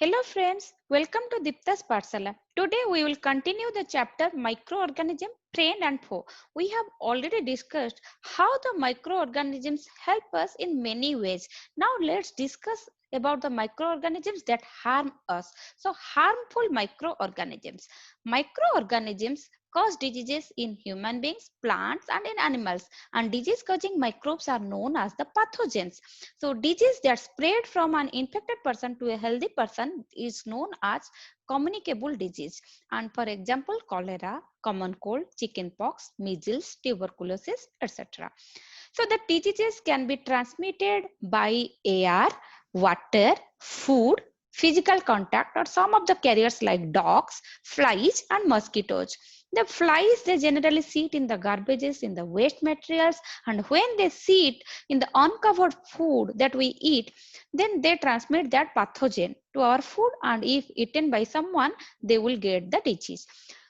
Hello friends, welcome to Dipta's Parsala. Today we will continue the chapter Microorganism, Trend and Foe. We have already discussed how the microorganisms help us in many ways. Now let's discuss about the microorganisms that harm us. So harmful microorganisms. Microorganisms cause diseases in human beings, plants and in animals, and disease causing microbes are known as the pathogens. So disease that spread from an infected person to a healthy person is known as communicable disease. And for example, cholera, common cold, chickenpox, measles, tuberculosis, etc. So the diseases can be transmitted by air, water, food, physical contact, or some of the carriers like dogs, flies, and mosquitoes. The flies, they generally sit in the garbages, in the waste materials, and when they sit in the uncovered food that we eat, then they transmit that pathogen to our food, and if eaten by someone, they will get the disease.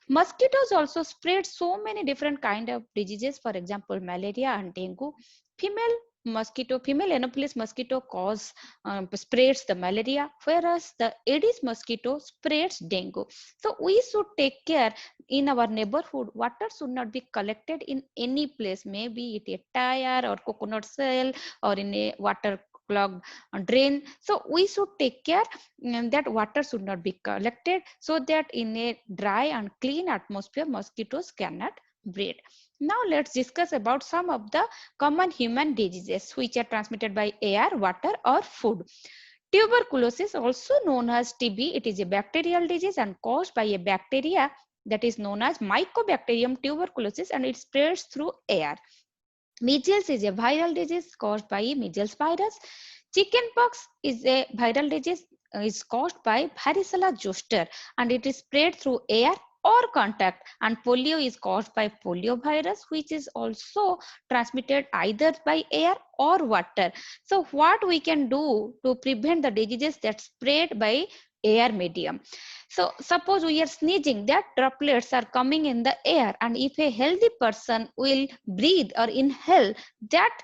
Mosquitoes also spread so many different kind of diseases, for example, malaria and dengue. Female Anopheles mosquito spreads the malaria, whereas the Aedes mosquito spreads dengue. So we should take care in our neighborhood. Water should not be collected in any place, maybe it a tire or coconut shell or in a water clogged drain. So we should take care that water should not be collected so that in a dry and clean atmosphere mosquitoes cannot breed. Now let's discuss about some of the common human diseases which are transmitted by air, water or food. Tuberculosis, also known as TB, it is a bacterial disease and caused by a bacteria that is known as Mycobacterium tuberculosis, and it spreads through air. Measles is a viral disease caused by measles virus. Chickenpox is a viral disease is caused by varicella zoster, and it is spread through air or contact. And polio is caused by polio virus, which is also transmitted either by air or water. So what we can do to prevent the diseases that spread by air medium? So suppose we are sneezing, that droplets are coming in the air, and if a healthy person will breathe or inhale that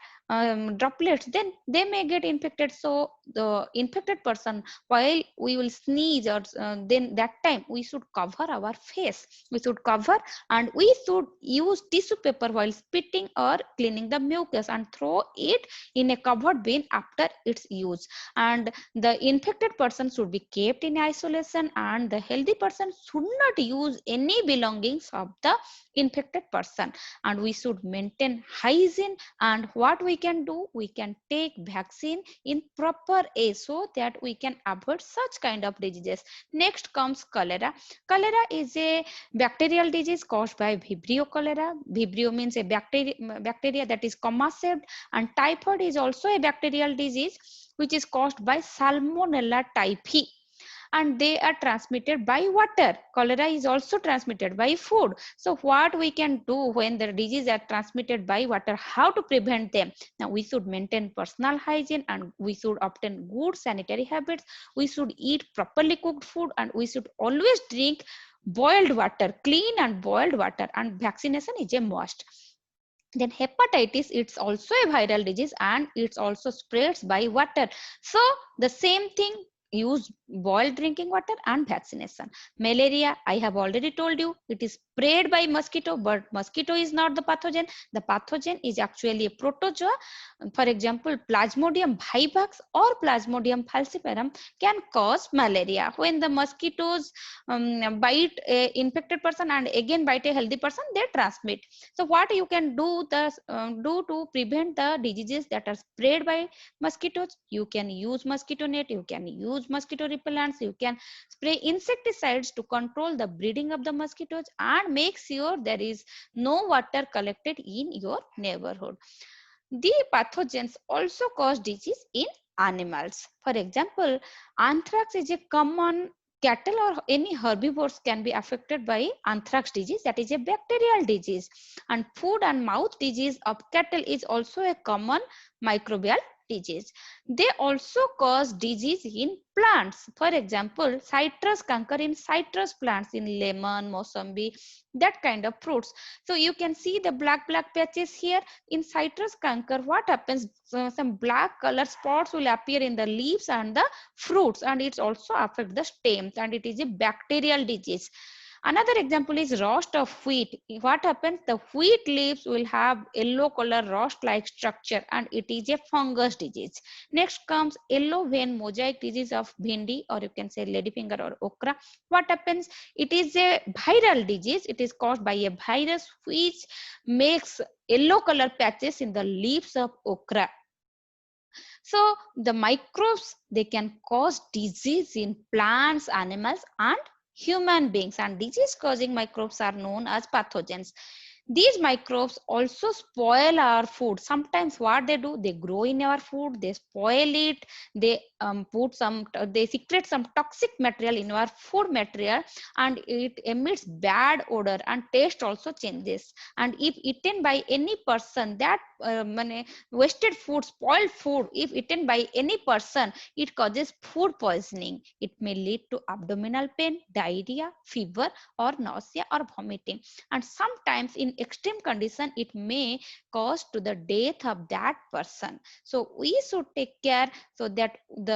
droplets, then they may get infected. So the infected person, while we will sneeze, or then that time we should cover our face, we should cover, and we should use tissue paper while spitting or cleaning the mucus and throw it in a covered bin after its use. And the infected person should be kept in isolation, and the healthy person should not use any belongings of the infected person. And we should maintain hygiene, and what we can do, we can take vaccine in proper age so that we can avoid such kind of diseases. Next comes cholera. Cholera is a bacterial disease caused by Vibrio cholera. Vibrio means a bacteria that is comma shaped, and typhoid is also a bacterial disease which is caused by Salmonella typhi, and they are transmitted by water. Cholera is also transmitted by food. So what we can do when the disease are transmitted by water, how to prevent them? Now we should maintain personal hygiene, and we should obtain good sanitary habits. We should eat properly cooked food, and we should always drink boiled water, clean and boiled water, and vaccination is a must. Then hepatitis, it's also a viral disease, and it's also spreads by water. So the same thing, use boiled drinking water and vaccination. Malaria, I have already told you, it is spread by mosquito, but mosquito is not the pathogen. The pathogen is actually a protozoa. For example, Plasmodium vivax or Plasmodium falciparum can cause malaria. When the mosquitoes bite a infected person and again bite a healthy person, they transmit. So what you can do to prevent the diseases that are spread by mosquitoes? You can use mosquito net, you can use mosquito repellents, you can spray insecticides to control the breeding of the mosquitoes, and make sure there is no water collected in your neighborhood. The pathogens also cause disease in animals. For example, anthrax is a common, cattle or any herbivores can be affected by anthrax disease, that is a bacterial disease. And foot and mouth disease of cattle is also a common microbial disease. They also cause disease in plants. For example, citrus canker in citrus plants, in lemon, mosambi, that kind of fruits. So you can see the black patches here. In citrus canker, what happens? Some black color spots will appear in the leaves and the fruits, and it also affect the stems, and it is a bacterial disease. Another example is rust of wheat. What happens? The wheat leaves will have yellow color rust like structure, and it is a fungus disease. Next comes yellow vein mosaic disease of bhindi, or you can say ladyfinger or okra. What happens? It is a viral disease. It is caused by a virus which makes yellow color patches in the leaves of okra. So the microbes, they can cause disease in plants, animals, and human beings, and disease causing microbes are known as pathogens. These microbes also spoil our food. Sometimes what they do, they grow in our food, they spoil it, they they secrete some toxic material in our food material, and it emits bad odor, and taste also changes. And if eaten by any person, that wasted food, spoiled food, if eaten by any person, it causes food poisoning. It may lead to abdominal pain, diarrhea, fever, or nausea or vomiting. And sometimes in extreme condition, it may cause to the death of that person. So we should take care so that the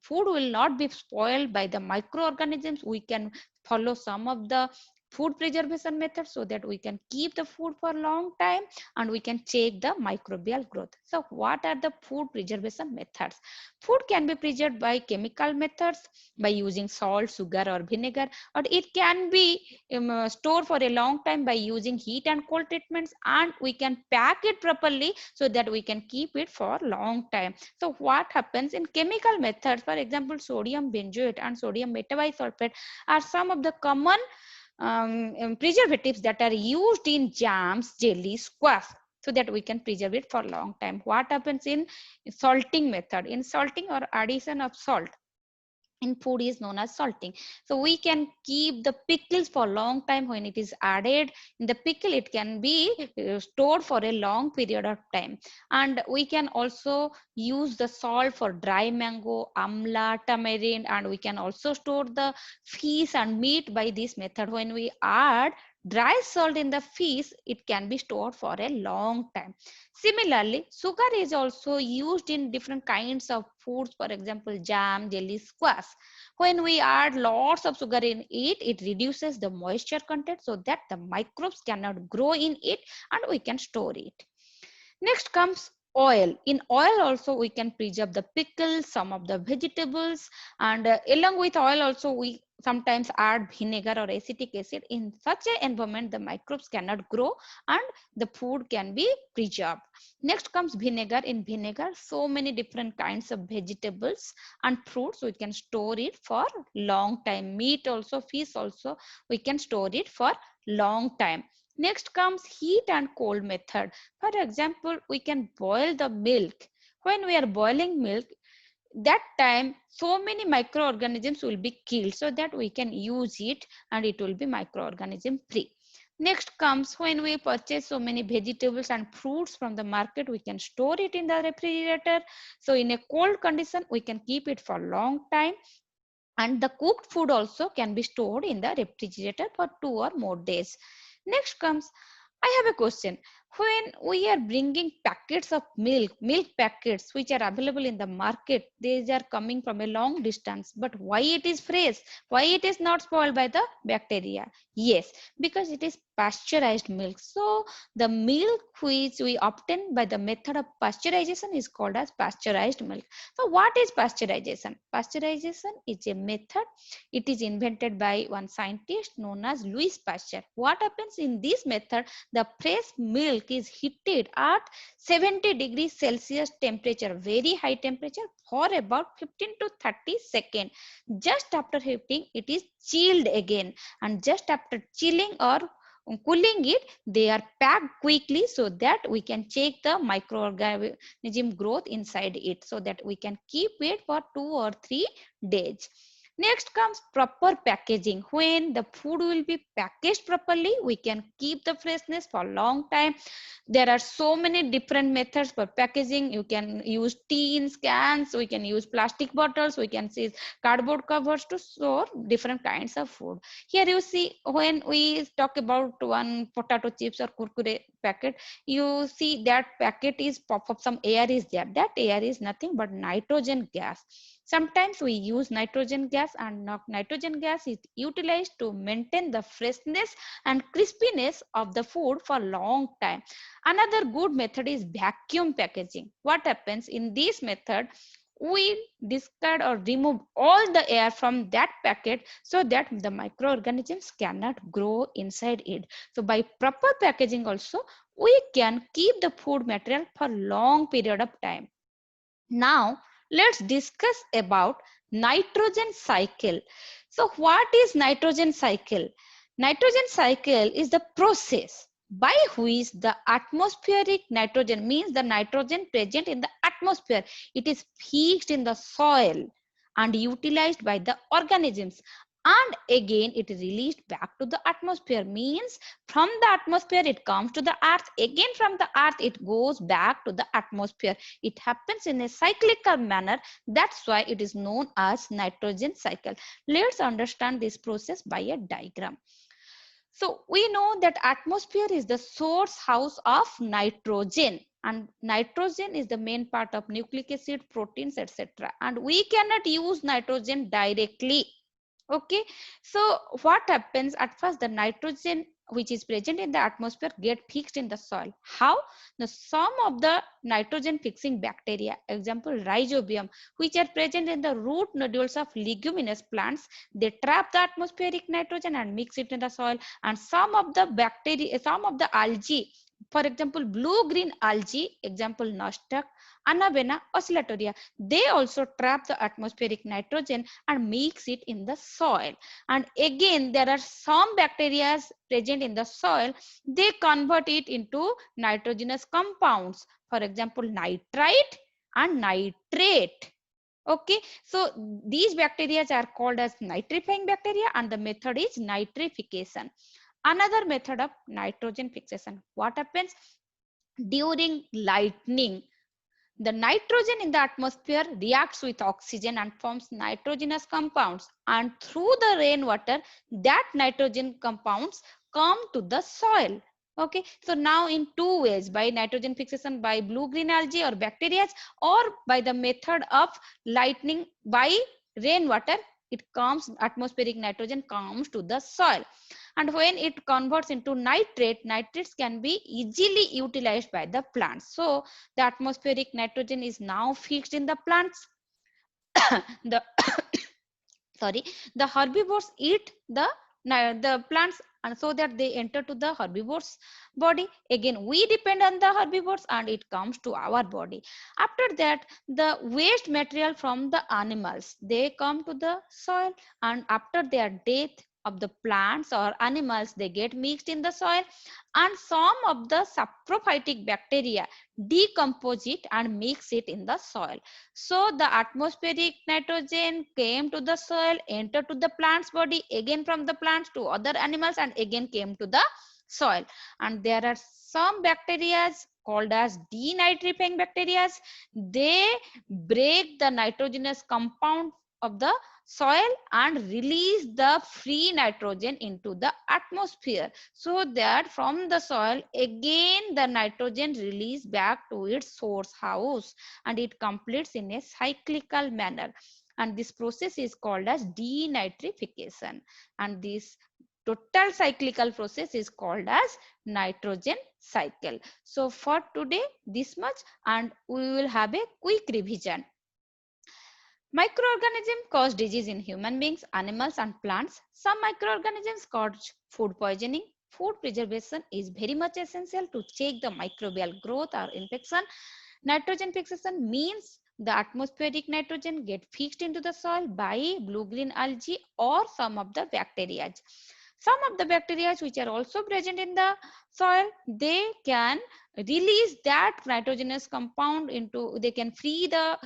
food will not be spoiled by the microorganisms. We can follow some of the food preservation methods so that we can keep the food for a long time, and we can check the microbial growth. So what are the food preservation methods? Food can be preserved by chemical methods, by using salt, sugar, or vinegar, or it can be stored for a long time by using heat and cold treatments, and we can pack it properly so that we can keep it for a long time. So what happens in chemical methods? For example, sodium benzoate and sodium metabisulfate are some of the common preservatives that are used in jams, jelly, squash, so that we can preserve it for a long time. What happens in salting method? In salting or addition of salt in food is known as salting. So we can keep the pickles for a long time. When it is added in the pickle, it can be stored for a long period of time. And we can also use the salt for dry mango, amla, tamarind, and we can also store the fish and meat by this method. When we add dry salt in the fish, it can be stored for a long time. Similarly, sugar is also used in different kinds of foods, for example, jam, jelly, squash. When we add lots of sugar in it, it reduces the moisture content so that the microbes cannot grow in it, and we can store it. Next comes oil. In oil also we can preserve the pickles, some of the vegetables, and along with oil also we sometimes add vinegar or acetic acid. In such an environment, the microbes cannot grow and the food can be preserved. Next comes vinegar. In vinegar, so many different kinds of vegetables and fruits, we can store it for long time. Meat also, fish also, we can store it for long time. Next comes heat and cold method. For example, we can boil the milk. When we are boiling milk, that time so many microorganisms will be killed, so that we can use it and it will be microorganism free. Next comes when we purchase so many vegetables and fruits from the market, we can store it in the refrigerator. So in a cold condition, we can keep it for a long time. And the cooked food also can be stored in the refrigerator for 2 or more days. Next comes, I have a question. When we are bringing packets of milk packets which are available in the market, these are coming from a long distance. But why it is fresh? Why it is not spoiled by the bacteria? Yes, because it is pasteurized milk. So the milk which we obtain by the method of pasteurization is called as pasteurized milk. So what is pasteurization? Pasteurization is a method. It is invented by one scientist known as Louis Pasteur. What happens in this method? The fresh milk is heated at 70 degrees Celsius temperature, very high temperature, for about 15 to 30 seconds. Just after heating, it is chilled again, and just after chilling or cooling it, they are packed quickly so that we can check the microorganism growth inside it, so that we can keep it for 2 or 3 days. Next comes proper packaging. When the food will be packaged properly, we can keep the freshness for a long time. There are so many different methods for packaging. You can use tins, cans, we can use plastic bottles, we can use cardboard covers to store different kinds of food. Here you see, when we talk about one potato chips or kurkure packet, you see that packet is pop up, some air is there. That air is nothing but nitrogen gas. Sometimes we use nitrogen gas, and nitrogen gas is utilized to maintain the freshness and crispiness of the food for a long time. Another good method is vacuum packaging. What happens in this method? We discard or remove all the air from that packet so that the microorganisms cannot grow inside it. So by proper packaging also, we can keep the food material for long period of time. Now let's discuss about nitrogen cycle. So what is nitrogen cycle? Nitrogen cycle is the process by which the atmospheric nitrogen, means the nitrogen present in the atmosphere, it is fixed in the soil and utilized by the organisms, and again it is released back to the atmosphere, means from the atmosphere it comes to the earth, again from the earth it goes back to the atmosphere. It happens in a cyclical manner. That's why it is known as nitrogen cycle. Let's understand this process by a diagram. So we know that atmosphere is the source house of nitrogen, and nitrogen is the main part of nucleic acid, proteins, etc. And we cannot use nitrogen directly. Okay, so what happens at first, the nitrogen which is present in the atmosphere get fixed in the soil. How? The some of the nitrogen fixing bacteria, example rhizobium, which are present in the root nodules of leguminous plants, they trap the atmospheric nitrogen and mix it in the soil. And some of the bacteria, some of the algae, for example blue green algae, example nostoc, Anabaena oscillatoria, they also trap the atmospheric nitrogen and mix it in the soil. And again there are some bacteria present in the soil, they convert it into nitrogenous compounds, for example nitrite and nitrate. Okay, so these bacteria are called as nitrifying bacteria, and the method is nitrification. Another method of nitrogen fixation, what happens during lightning? The nitrogen in the atmosphere reacts with oxygen and forms nitrogenous compounds, and through the rainwater that nitrogen compounds come to the soil. Okay, so now in two ways, by nitrogen fixation by blue green algae or bacteria, or by the method of lightning by rainwater, it comes, atmospheric nitrogen comes to the soil. And when it converts into nitrate, nitrates can be easily utilized by the plants. So the atmospheric nitrogen is now fixed in the plants. The sorry, the herbivores eat the plants, and so that they enter to the herbivores body. Again we depend on the herbivores and it comes to our body. After that, the waste material from the animals, they come to the soil, and after their death of the plants or animals, they get mixed in the soil, and some of the saprophytic bacteria decompose it and mix it in the soil. So the atmospheric nitrogen came to the soil, entered to the plant's body, again from the plants to other animals, and again came to the soil. And there are some bacteria called as denitrifying bacteria. They break the nitrogenous compound of the soil and release the free nitrogen into the atmosphere, so that from the soil again the nitrogen released back to its source house, and it completes in a cyclical manner. And this process is called as denitrification, and this total cyclical process is called as nitrogen cycle. So for today this much, and we will have a quick revision. Microorganisms cause disease in human beings, animals, and plants. Some microorganisms cause food poisoning. Food preservation is very much essential to check the microbial growth or infection. Nitrogen fixation means the atmospheric nitrogen get fixed into the soil by blue-green algae or some of the bacteria. Some of the bacteria which are also present in the soil, they can release that nitrogenous compound into, they can free the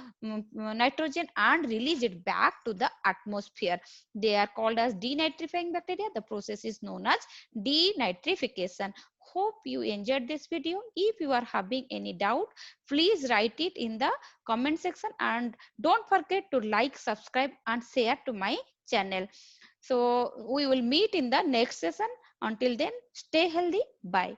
nitrogen and release it back to the atmosphere. They are called as denitrifying bacteria. The process is known as denitrification. Hope you enjoyed this video. If you are having any doubt, please write it in the comment section, and don't forget to like, subscribe and share to my channel. So we will meet in the next session. Until then, stay healthy. Bye.